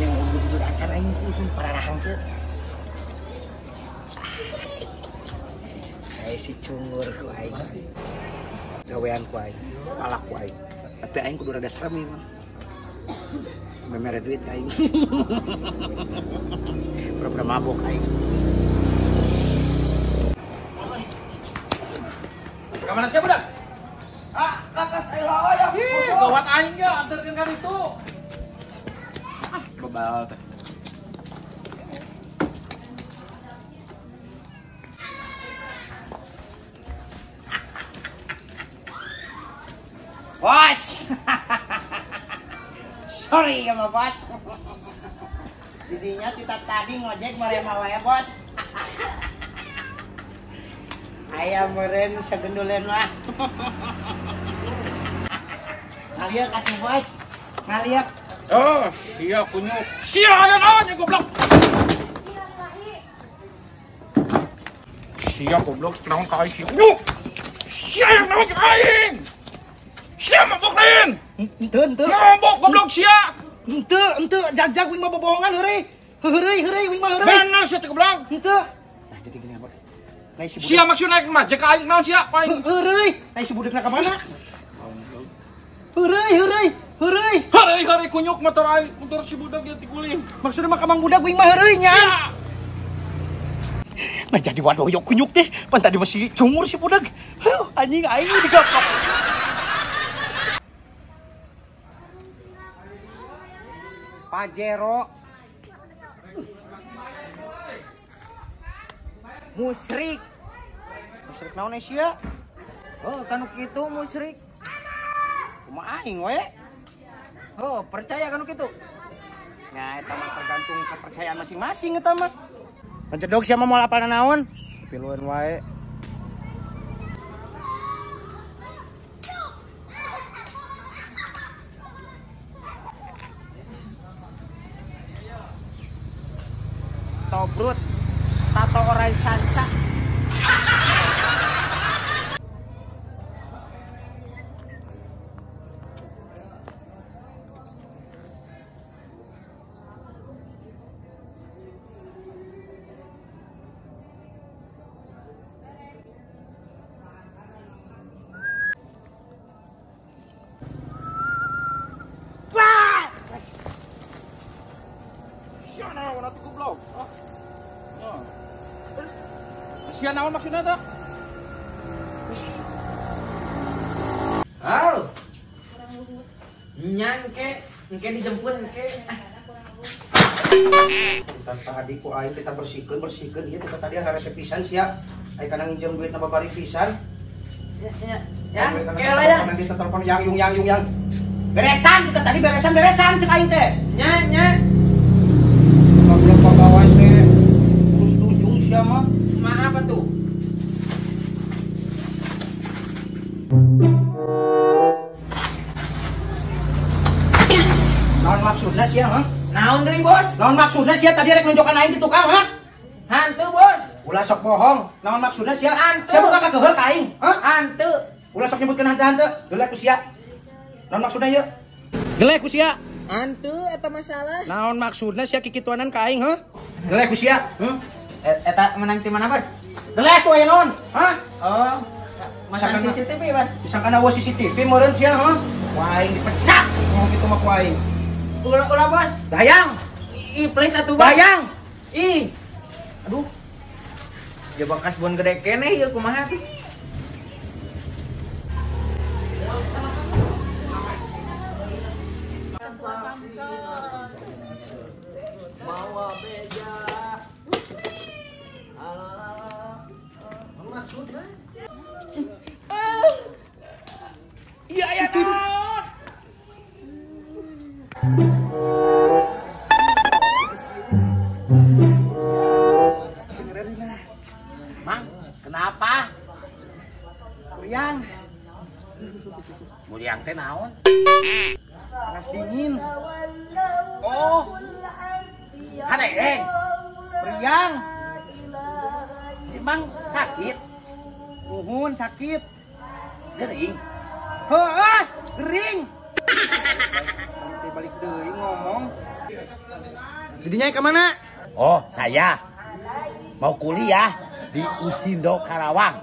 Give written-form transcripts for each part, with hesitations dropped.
Yang udah acara ini itu parahang ke. Kayak si cungur ku aing. Gawean ku aing, palak ku aing. Tapi aing kudu rada serem ieu. Memere duit aing. Pura-pura mabok aing. Kemana siapa dah? Kakak ayo. Gawat aing ge anterkeun ka ditu. Bebal teh. Bos. Sorry ya bos. Didinya kita tadi ngojek merema wae bos. Ayam meren segendulen mah. Ngaliak atuh bos. Ngaliak. Oh, sia kunyuk. Sia aya naon ya goblok. Sia goblok naon ka aing kunyuk. Sia aya naon ka aing. Sia mabok lain. Henteu. Mabok goblok sia. Henteu jag wing mah bobohongan heureuy. Heureuy wing mah heureuy. Bener sia teh goblok. Henteu. Nah jadi gini bos. Sia maksudna mah jek aing naon sia aing. Heureuy. Lai si budakna ka mana? Heureuy. Hari kunyuk motor aing, motor si budak ya tikuling. Maksudna mah kamang budak wing mah heureuy nya. Mah jadi wadoyo kunyuk teh. Pan tadi masih cungur si budak. Anjing aing digapok. Pajero. Musrik naon sia? Oh, kanu kitu musrik. Kumaha aing we? Oh, percaya kanu kitu. Ya, eta mah tergantung kepercayaan masing-masing eta mah. Pancedog sia mah moal apal naon? Pilueun wae. Tobrut tato orang sanca. Sia naon atuh goblok. Sia naon maksudna teh? Halo. Nyangke, engke dijemput engke. Tanpa adikku aing kita bersihkeun ieu kita tadi hareup pisan sia. Ai kana nginjem duit na babari pisan. Ya, kela ya. Nanti kita telepon yang. Beresan kita tadi beresan cek aing teh. Nya. Goblok pagawan teh. Terus ujung sia mah. Maaf atuh. Naon maksudna sia, ha? Naon deui, Bos? Naon maksudna sia tadi rek nunjukan aing di tukang, ha? Hantu, Bos. Ulah sok bohong. Naon maksudna sia? Sia buka kageul ka aing, ha? Hantu. Ulah sok nyebutkeun hantu-hantu. Gelek ku sia. Naon maksudna ieu? Gelek ku sia. Hantu eta masalah. Naon maksudna sia kikituanan ka aing, ha? Gelek ku sia. Eta menang ti mana, Bos? Gelek ku aya naon? Ha? Oh, masang CCTV, Bos. Disangkana wa CCTV meureun sia, ha? Wah, aing dipecat. Ngomong kitu mah ku aing. Ulah, Bos. Dayang. Please atuh, Bos. Dayang. Ih. Aduh. Ya bekas bon gede keneh ieu kumaha tuh? Bawa beja. Maksudnya? Iya aya naon? Mang, kenapa? Muriang. Muriang teh naon? Panas dingin. Oh. Hadeng. Muriang. Si Mang sakit. Nuhun sakit. Gering. Heuh, gering. Balik deui Didinya ke mana? Oh, saya mau kuliah di Usindo Karawang.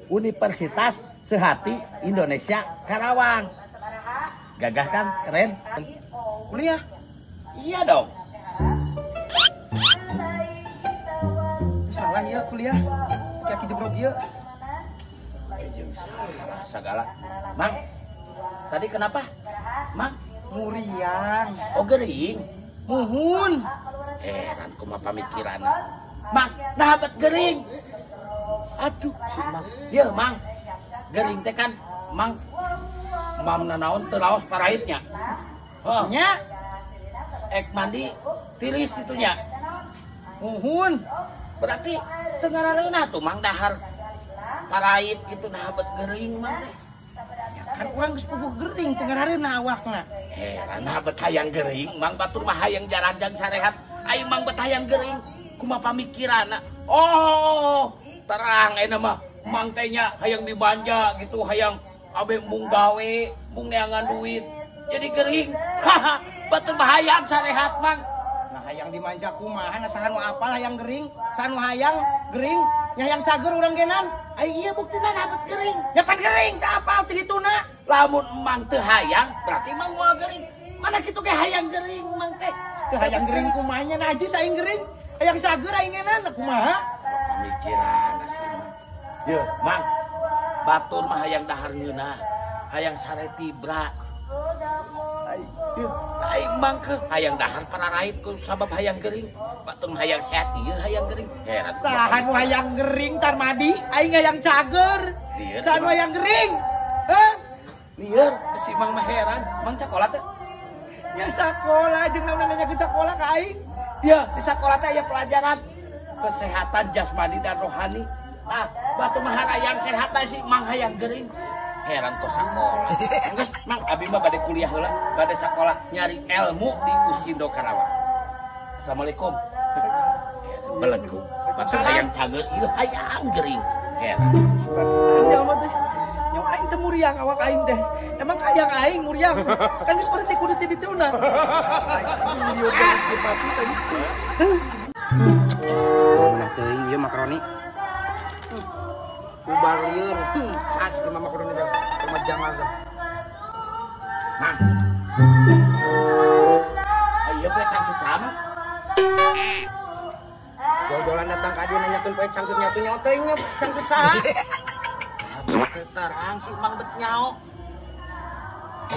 Universitas Sehati Indonesia Karawang. Gagah kan? Keren? Kuliah? Iya dong. Salah ya kuliah. Kaki jebrok ya. Segala. Mang, tadi kenapa? Mang, Muriang. oh gering. Muhun. Heran kumaha pamikiran. Mang, nah bet gering. Aduh, si Mang. Ya, Mang. Gering teh kan, Mang. Mam nanaon teu laos paraitnya. Oh, Nya. ek mandi tilis itunya. Muhun. Berarti tengaraleuna tuh Mang dahar parait gitu nah bet gering Mang teh. Kan urang geus puguh gering teu ngarareuna awakna. Heran nah bet hayang gering, Mang batur mah hayang jaranjang sarehat. Ai Mang bet hayang gering, kumaha pamikiranna. Oh, terang euna mah Mang teh nya hayang dibanja gitu, hayang abe mung gawe, mung neangan duit. Jadi gering. Haha, batur mah hayang sarehat Mang. Nah hayang dimanja kumaha saha nu apal hayang gering, saha nu hayang gering, nya hayang cager urang genan. Ai ieu buktina nabet gering. Ya pan gering teh apal ti dituna. Lamun Mang teu hayang, berarti Mang moal gering. Mana kitu ge hayang gering Mang teh. Teu hayang gering kumaha nya najis aing gering. Hayang cager aing genan kumaha? Pamikiran sih Mang. Ye, Mang. Batur mah hayang dahar ngeunah, hayang sare tibra. Aing Mang ke hayang dahar pararait ku sabab hayang gering. Batur mah hayang sehat ieu hayang gering. Heran. Saha nu hayang gering Tarmadi, aing hayang cager. Lieur, Saha nu hayang gering? Heh? lieur si Mang mah heran. Mang sakola teh. Nya sakola jeung naon nanyakeun sakola ka aing? Ya, di sekolah teh aya pelajaran kesehatan jasmani dan rohani. Nah, batu mah hayang sehat si Mang hayang gering. Heran kok sakola. Geus, Mang abi mah bade kuliah heula, bade sakola nyari ilmu di Usindo Karawang. Assalamualaikum. Beledku. Batu hayang cager ieu hayang gering. Heran. Jalma teh. Nyawa aing teh muriang awak aing teh. Emang kayang aing muriang. Kan geus seperti kudu ti dituna. Aing video teh pati tadi. Nah teuing ieu makaroni. Ubar lieur. Khas ieu mah makaroni teh. Rumah Jamal teh. Mang. Ayo poe cangcut sama. Jol-jolan datang ka dieu nanyakeun poe cangcut nyatu nyaho teuing nya cangcut saha? Terang si Mang bet nyao.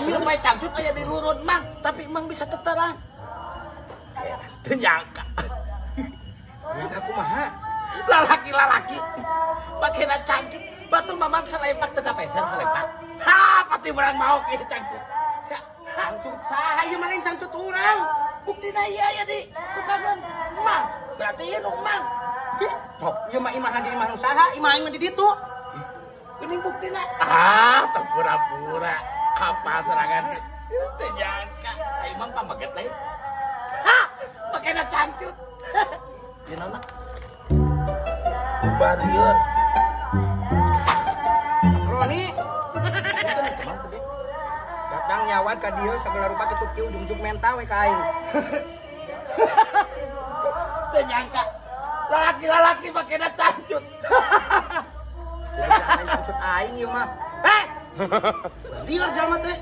Ieu poe cangcut aya di lurun Mang, tapi Mang bisa teterang. Teu nyangka. Nyangka kumaha? Lalaki pakena cangcut batu mamam selepak teu kapeser selepak. Ha, pati urang mau kieu cangcut. Cangcut saha ieu mah lain cangcut urang. Buktina ieu aya di tukangan Mang. Berarti ieu nu Mang. Sok, ieu mah imah di imah nu saha? Imah aing mah di ditu. Ini buktina. Ah, teu pura-pura. Apa serangan? Teu nyangka. Aing Mang pamaget lain. Ha, pakena cangcut. Di nona. Barieur. Roni. Datang nyawat ka dieu sagala rupa tutup kieu ujug-ujug mental we ka aing. Teu nyangka. Lalaki pakena cangcut. Jadi jangan cangcut aing ieu mah. Heh. Lieur jalma teh.